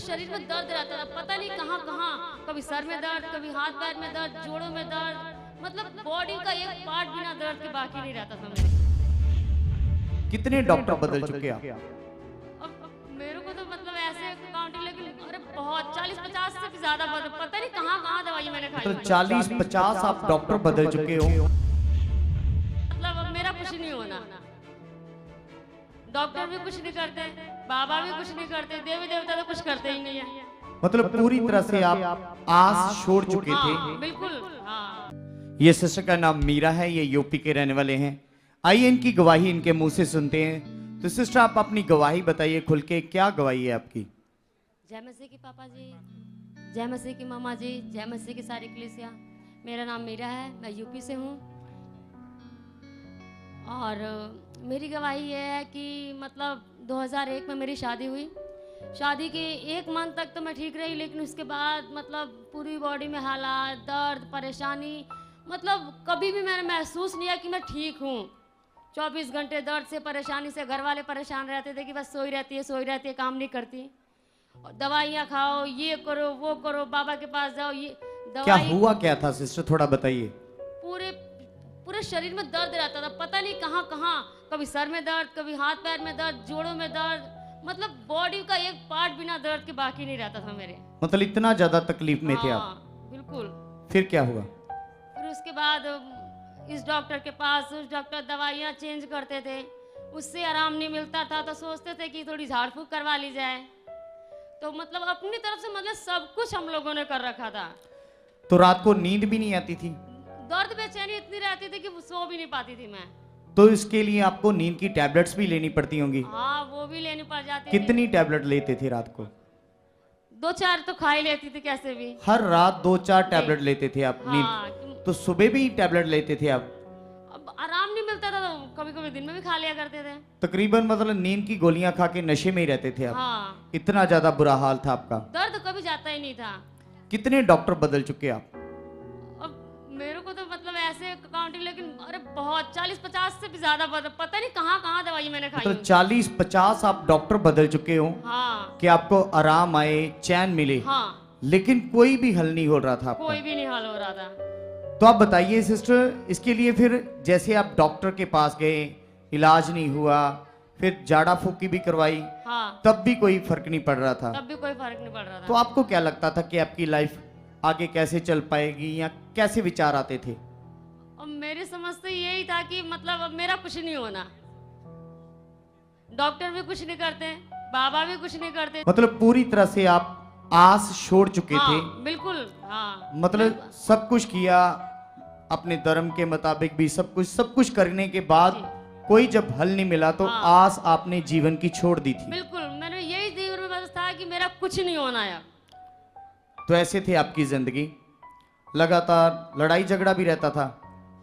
शरीर में दर्द रहता था, पता नहीं कहाँ कहाँ, कभी सर में दर्द, कभी हाथ पैर में दर्द, जोड़ों में दर्द, मतलब बॉडी का एक पार्ट बिना दर्द के बाकी नहीं रहता था मेरे। कितने डॉक्टर बदल चुके आप? अब मेरे को तो मतलब ऐसे काउंटिंग, लेकिन अरे बहुत 40-50 से भी ज्यादा बदल, पता नहीं कहाँ कहाँ दवाई मैंने खाई। तो 40-50 आप डॉक्टर बदल चुके हो। मतलब अब मेरा कुछ नहीं होना, डॉक्टर भी कुछ नहीं करते, बाबा भी कुछ नहीं करते, देवी देवता तो कुछ करते ही नहीं है। मतलब पूरी तरह से आप आस छोड़ चुके थे। हाँ, बिल्कुल। हाँ। ये सिस्टर का नाम मीरा है, ये यूपी के रहने वाले हैं। आइए इनकी गवाही इनके मुंह से सुनते हैं। तो सिस्टर आप अपनी गवाही बताइए खुल के, क्या गवाही है आपकी? जय मसीह की पापा जी, जय मसीह की मामा जी, जय मसीह की सारी कलीसिया। मेरा नाम मीरा है, मैं यूपी से हूँ। और मेरी गवाही ये है कि मतलब 2001 में मेरी शादी हुई। शादी के 1 मंथ तक तो मैं ठीक रही, लेकिन उसके बाद मतलब पूरी बॉडी में हालात, दर्द, परेशानी, मतलब कभी भी मैंने महसूस नहीं किया कि मैं ठीक हूँ। 24 घंटे दर्द से, परेशानी से, घर वाले परेशान रहते थे कि बस सोई रहती है, काम नहीं करती, दवाइयाँ खाओ, ये करो वो करो, बाबा के पास जाओ, ये क्या दवाई। हुआ क्या था सिस्टर, थोड़ा बताइए। पूरे शरीर में दर्द रहता था, पता नहीं कहाँ कहाँ, कभी सर में दर्द, कभी हाथ पैर में दर्द, जोड़ों में दर्द, मतलब बॉडी का एक पार्ट बिना दर्द के बाकी नहीं रहता था मेरे। मतलब इतना ज्यादा तकलीफ में थे आप? हाँ, बिल्कुल। फिर क्या हुआ? फिर उसके बाद इस डॉक्टर के पास, उस डॉक्टर दवाइयाँ चेंज करते थे, उससे आराम नहीं मिलता था, तो सोचते थे कि थोड़ी झाड़ फूक करवा ली जाए। तो मतलब अपनी तरफ से मतलब सब कुछ हम लोगों ने कर रखा था। तो रात को नींद भी नहीं आती थी? दर्द बेचैनी इतनी रहती थी कि सो भी नहीं पाती थी मैं। तो इसके लिए आपको नींद की टैबलेट्स भी लेनी पड़ती होंगी? हाँ, वो भी लेनी पड़ जाती थी। कितनी टैबलेट लेते थे रात को? 2-4 तो खा ही लेती थी कैसे भी। हर रात 2-4 टैबलेट लेते थे आप? हाँ, नींद तो सुबह भी टैबलेट लेते थे आप? अब आराम नहीं मिलता था तो कभी कभी दिन में भी खा लिया करते थे। तकरीबन मतलब नींद की गोलियां खा के नशे में ही रहते थे आप? हाँ, इतना ज्यादा बुरा हाल था आपका? दर्द कभी जाता ही नहीं था। कितने डॉक्टर बदल चुके आप? अब मेरे को तो मतलब ऐसे काउंटिंग, लेकिन अरे बहुत 40-50 से भी ज्यादा बदल, पता नहीं कहाँ कहाँ दवाई मैंने खाई। तो 40-50 आप डॉक्टर बदल चुके हो हाँ, कि आपको आराम आए, चैन मिले। हाँ, लेकिन कोई भी हल नहीं हो रहा था आपका? कोई भी नहीं हल हो रहा था। तो आप बताइए सिस्टर, इसके लिए फिर जैसे आप डॉक्टर के पास गए, इलाज नहीं हुआ, फिर जाड़ा फूकी भी करवाई, हाँ, तब भी कोई फर्क नहीं पड़ रहा था? तब भी कोई फर्क नहीं पड़ रहा था। तो आपको क्या लगता था कि आपकी लाइफ आगे कैसे चल पाएगी, या कैसे विचार आते थे? और मेरी समझ तो यही था कि मतलब अब मेरा कुछ नहीं होना, डॉक्टर भी कुछ नहीं करते, बाबा भी कुछ नहीं करते। मतलब पूरी तरह से आप आस छोड़ चुके हाँ, थे? बिल्कुल। हाँ, मतलब सब कुछ किया अपने धर्म के मुताबिक भी, सब कुछ करने के बाद कोई जब हल नहीं मिला तो हाँ, आस आपने जीवन की छोड़ दी थी? बिल्कुल। मैंने यही जीवन में बस था कि मेरा कुछ नहीं होना है। तो ऐसे थे आपकी जिंदगी? लगातार लड़ाई झगड़ा भी रहता था?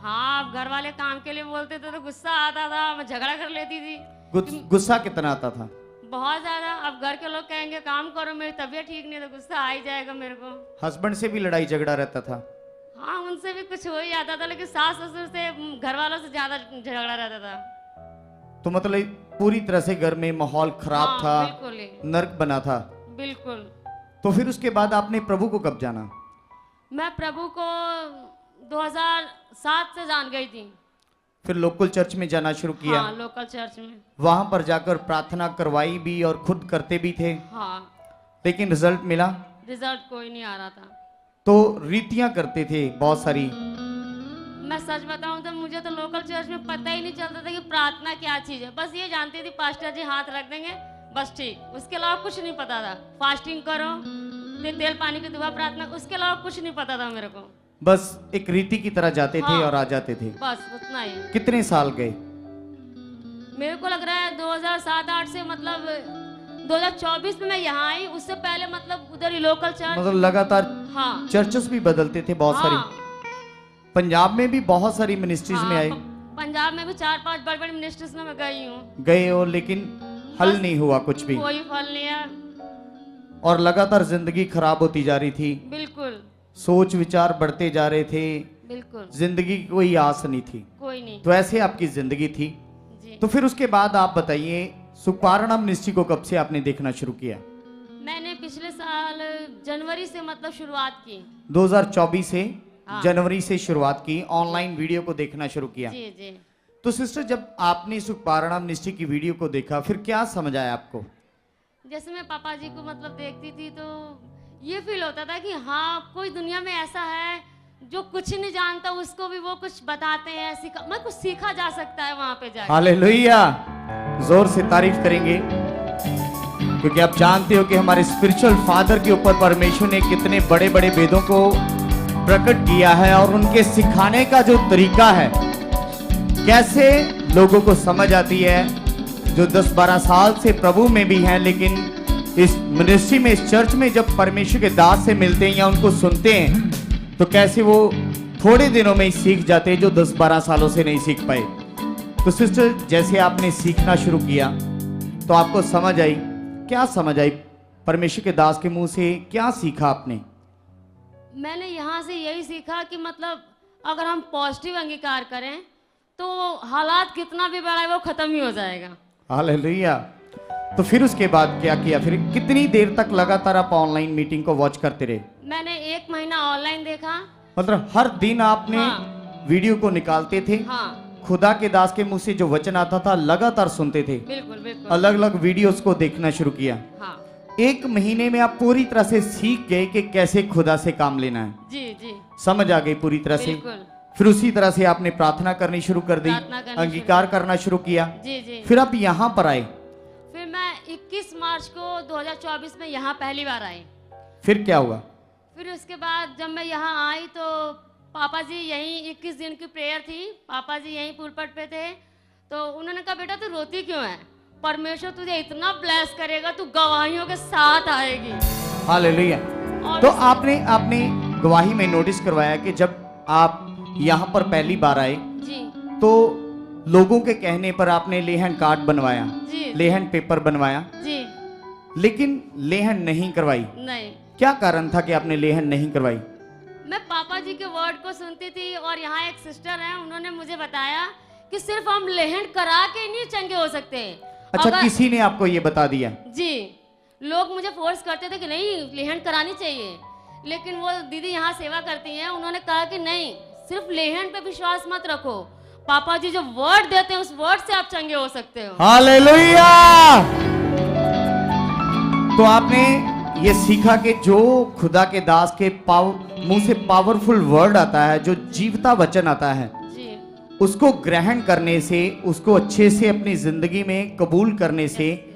हाँ, घर वाले काम के लिए बोलते थे तो गुस्सा आता था, मैं झगड़ा कर लेती थी। गुस्सा कितना आता था? बहुत ज्यादा। अब घर के लोग कहेंगे काम करो, मेरी तबीयत ठीक नहीं है, तो गुस्सा आ ही जाएगा मेरे को। हस्बैंड से भी लड़ाई झगड़ा रहता था? हाँ, उनसे भी कुछ हो ही जाता था, लेकिन सास ससुर से, घर वालों से ज्यादा झगड़ा रहता था। तो मतलब पूरी तरह से घर में माहौल खराब हाँ, था, बिल्कुल ही। नर्क बना था? बिल्कुल। तो फिर उसके बाद आपने प्रभु को कब जाना? मैं प्रभु को 2007 से जान गई थी। फिर लोकल चर्च में जाना शुरू किया? हाँ, लोकल चर्च में। वहां पर जाकर प्रार्थना करवाई भी और खुद करते भी थे? हाँ, लेकिन रिजल्ट मिला? रिजल्ट कोई नहीं आ रहा था। तो रीतियां करते थे बहुत सारी? मैं सच बताऊं तो मुझे तो लोकल चर्च में पता ही नहीं चलता था कि प्रार्थना क्या चीज है। बस ये जानती थी पास्टर जी हाथ रख देंगे बस, ठीक। उसके अलावा कुछ नहीं पता था। फास्टिंग करो, फिर तेल पानी की दुआ प्रार्थना, उसके अलावा कुछ नहीं पता था मेरे को। बस एक रीति की तरह जाते थे और आ जाते थे? बस उतना ही। कितने साल गए? मेरे को लग रहा है 2007-8 से मतलब 2024 में मैं यहाँ आई, उससे पहले मतलब उधर ही लोकल चर्च। मतलब लगातार हाँ, चर्चेस भी बदलते थे बहुत सारी? पंजाब में भी बहुत सारी मिनिस्ट्रीज में आए? पंजाब में भी 4-5 बड़े बड़े मिनिस्ट्रीज में मैं गई हूँ। गए हो, लेकिन हल नहीं हुआ कुछ भी? कोई फल नहीं है। और लगातार जिंदगी खराब होती जा रही थी? बिल्कुल। सोच विचार बढ़ते जा रहे थे? बिल्कुल। जिंदगी की कोई आस नहीं थी? कोई नहीं। तो ऐसे आपकी जिंदगी थी जी। तो फिर उसके बाद आप बताइए, सुखपारणा मिनिस्ट्री को कब से आपने देखना शुरू किया? मैंने पिछले साल जनवरी से मतलब शुरुआत की। 2024 से हाँ। जनवरी से शुरुआत की, ऑनलाइन वीडियो को देखना शुरू किया। जी जी। तो सिस्टर, जब आपने सुखपारायण निष्ठा की वीडियो को देखा, फिर क्या समझ आया आपको? जैसे मैं पापा जी को मतलब देखती थी तो ये फील होता था कि हाँ, कोई दुनिया में ऐसा है जो कुछ नहीं जानता, उसको भी वो कुछ बताते हैं, मैं कुछ सीखा जा सकता है वहां पे जाकर। हालेलुया, जोर से तारीफ करेंगे, क्योंकि आप जानते हो कि हमारे स्पिरिचुअल फादर के ऊपर परमेश्वर ने कितने बड़े बड़े वेदों को प्रकट किया है, और उनके सिखाने का जो तरीका है, कैसे लोगों को समझ आती है, जो 10-12 साल से प्रभु में भी हैं, लेकिन इस मिनिस्ट्री में, इस चर्च में जब परमेश्वर के दास से मिलते हैं या उनको सुनते हैं, तो कैसे वो थोड़े दिनों में ही सीख जाते हैं जो 10-12 सालों से नहीं सीख पाए। तो सिस्टर, जैसे आपने सीखना शुरू किया तो आपको समझ आई, क्या समझ आई? परमेश्वर के दास के मुंह से क्या सीखा आपने? मैंने यहाँ से यही सीखा कि मतलब अगर हम पॉजिटिव अंगीकार करें तो हालात कितना भी बड़ा है वो खत्म ही हो जाएगा। हालेलुया। तो फिर उसके बाद क्या किया? फिर कितनी देर तक लगातार आप ऑनलाइन मीटिंग को वॉच करते रहे? मैंने 1 महीना ऑनलाइन देखा। मतलब हर दिन आपने वीडियो को निकालते थे? हाँ। खुदा के दास के मुंह से जो वचन आता था लगातार सुनते थे? बिल्कुल बिल्कुल। अलग अलग वीडियोस को देखना शुरू किया। हाँ। 1 महीने में आप पूरी तरह से सीख गए कि कैसे खुदा से काम लेना है। जी जी। समझ आ गई पूरी तरह से। बिल्कुल। फिर उसी तरह से आपने प्रार्थना करनी शुरू कर दी, अंगीकार करना शुरू किया। जी जी। फिर आप यहाँ पर आए। फिर मैं 21 मार्च को 2024 में यहाँ पहली बार आई। फिर क्या हुआ? फिर उसके बाद जब मैं यहाँ आई तो पापा जी यहीं 21 दिन की प्रेयर थी, पापा जी यहीं पुलपट पे थे, तो उन्होंने कहा बेटा तू रोती क्यों है, परमेश्वर तुझे इतना ब्लेस करेगा, तू गवाहियों के साथ आएगी। हालेलुया। तो आपने गवाही में नोटिस करवाया कि जब आप यहाँ पर पहली बार आए जी, तो लोगों के कहने पर आपने लेहन कार्ड बनवाया जी, लेहन पेपर बनवाया जी, लेकिन लेहन नहीं करवाई। नहीं। क्या कारण था कि आपने लेहन नहीं करवाई? मैं पापा जी के वर्ड को सुनती थी और यहाँ एक सिस्टर है, उन्होंने मुझे बताया कि सिर्फ हम लेहन करा के नहीं चंगे हो सकते। अच्छा, किसी ने आपको ये बता दिया? जी, लोग मुझे फोर्स करते थे कि नहीं लेहन करानी चाहिए, लेकिन वो दीदी यहाँ सेवा करती हैं, उन्होंने कहा कि नहीं, सिर्फ लेहन पे विश्वास मत रखो, पापा जी जो वर्ड देते हैं उस वर्ड से आप चंगे हो सकते हो। हालेलुया। तो आपने ये सीखा कि जो खुदा के दास के मुंह से पावरफुल वर्ड आता है, जो जीवता वचन आता है, जी, उसको ग्रहण करने से, उसको अच्छे से अपनी जिंदगी में कबूल करने से,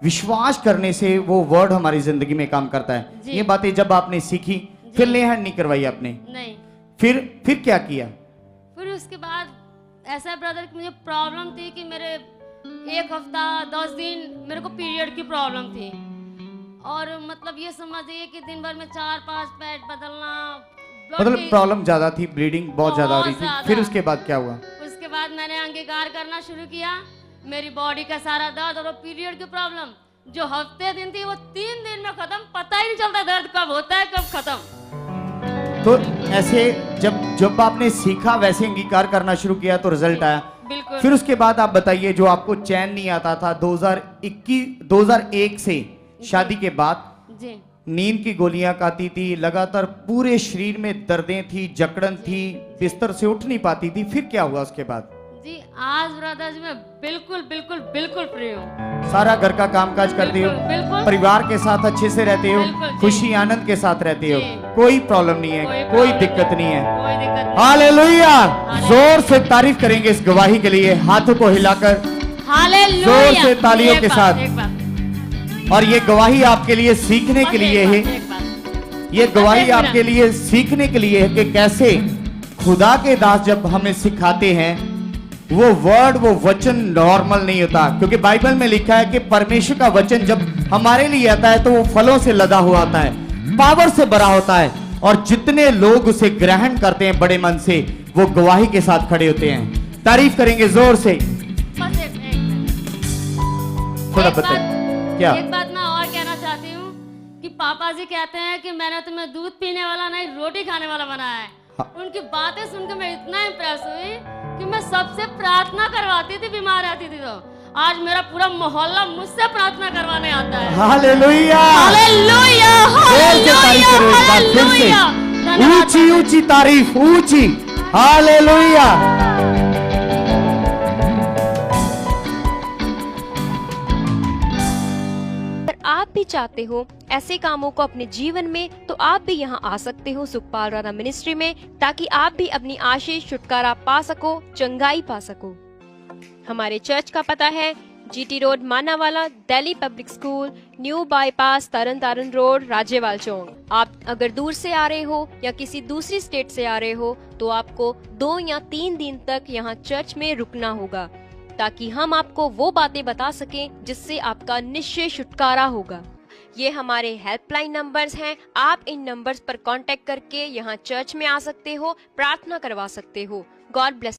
विश्वास करने से वो वर्ड हमारी जिंदगी में काम करता है। ये बातें जब आपने सीखी, फिर लेहन नहीं करवाई आपने? नहीं। फिर क्या किया? फिर उसके बाद ऐसा है ब्रदर कि मुझे प्रॉब्लम थी कि मेरे 1 हफ्ता 10 दिन मेरे को पीरियड की प्रॉब्लम थी, और मतलब ये समझिए कि दिन भर में 4-5 पैड बदलना, मतलब प्रॉब्लम ज्यादा थी, ब्लीडिंग बहुत ज्यादा हो रही थी। फिर उसके बाद क्या हुआ? उसके बाद मैंने अंगीकार करना शुरू किया, मेरी बॉडी का सारा दर्द और वो पीरियड की प्रॉब्लम जो हफ्ते दिन थी वो 3 दिन में खत्म, पता ही नहीं चलता दर्द कब होता है कब खत्म। तो ऐसे जब आपने सीखा, वैसे अंगीकार करना शुरू किया तो रिजल्ट आया। बिल्कुल। फिर उसके बाद आप बताइए, जो आपको चैन नहीं आता था 2001 से शादी के बाद, जी, नींद की गोलियां खाती थी, लगातार पूरे शरीर में दर्दें थी, जकड़न थी, बिस्तर से उठ नहीं पाती थी, फिर क्या हुआ उसके बाद? जी, आज ब्रदर जी मैं बिल्कुल बिल्कुल बिल्कुल फ्री हूँ। सारा घर का कामकाज करती हो, बिल्कुल, बिल्कुल। परिवार के साथ अच्छे से रहते हो, बिल्कुल जी। खुशी आनंद के साथ रहते हो, जी। कोई प्रॉब्लम नहीं है, कोई दिक्कत नहीं है। कोई दिक्कत नहीं। हालेलुया। जोर से तारीफ करेंगे इस गवाही के लिए, हाथों को हिलाकर हालेलुया। जोर से तालियों के साथ। एक बात। और ये गवाही आपके लिए सीखने के लिए है, ये गवाही आपके लिए सीखने के लिए है कि कैसे खुदा के दास जब हमें सिखाते हैं, वो वर्ड, वो वचन नॉर्मल नहीं होता, क्योंकि बाइबल में लिखा है कि परमेश्वर का वचन जब हमारे लिए आता है तो वो फलों से लदा हुआ आता है, पावर से भरा होता है, और जितने लोग उसे ग्रहण करते हैं बड़े मन से, वो गवाही के साथ खड़े होते हैं। तारीफ करेंगे जोर से। बस एक थोड़ा एक बताइए बात- क्या? एक बात मैं और कहना चाहती हूँ कि पापा जी कहते हैं कि मैंने तुम्हें दूध पीने वाला नहीं रोटी खाने वाला बनाया है। हाँ। उनकी बातें सुनकर मैं इतना इम्प्रेस हुई कि मैं सबसे प्रार्थना करवाती थी बीमार रहती थी तो, आज मेरा पूरा मोहल्ला मुझसे प्रार्थना करवाने आता है। हालेलुया। हालेलुया, जोर से तारीफ करो एक बार फिर से। हालेलुया। धन्यवाद ऊंची ऊंची तारीफ, ऊंची। हालेलुया। अगर आप भी चाहते हो ऐसे कामों को अपने जीवन में, तो आप भी यहाँ आ सकते हो सुखपाल राणा मिनिस्ट्री में, ताकि आप भी अपनी आशीष छुटकारा पा सको, चंगाई पा सको। हमारे चर्च का पता है GT road Manawala, Delhi Public School, new bypass, Tarn Taran road, राज्यवाल चौक। आप अगर दूर से आ रहे हो या किसी दूसरी स्टेट से आ रहे हो, तो आपको 2 या 3 दिन तक यहाँ चर्च में रुकना होगा, ताकि हम आपको वो बातें बता सकें जिससे आपका निश्चय छुटकारा होगा। ये हमारे हेल्पलाइन नंबर्स हैं। आप इन नंबर्स पर कांटेक्ट करके यहाँ चर्च में आ सकते हो, प्रार्थना करवा सकते हो। God bless.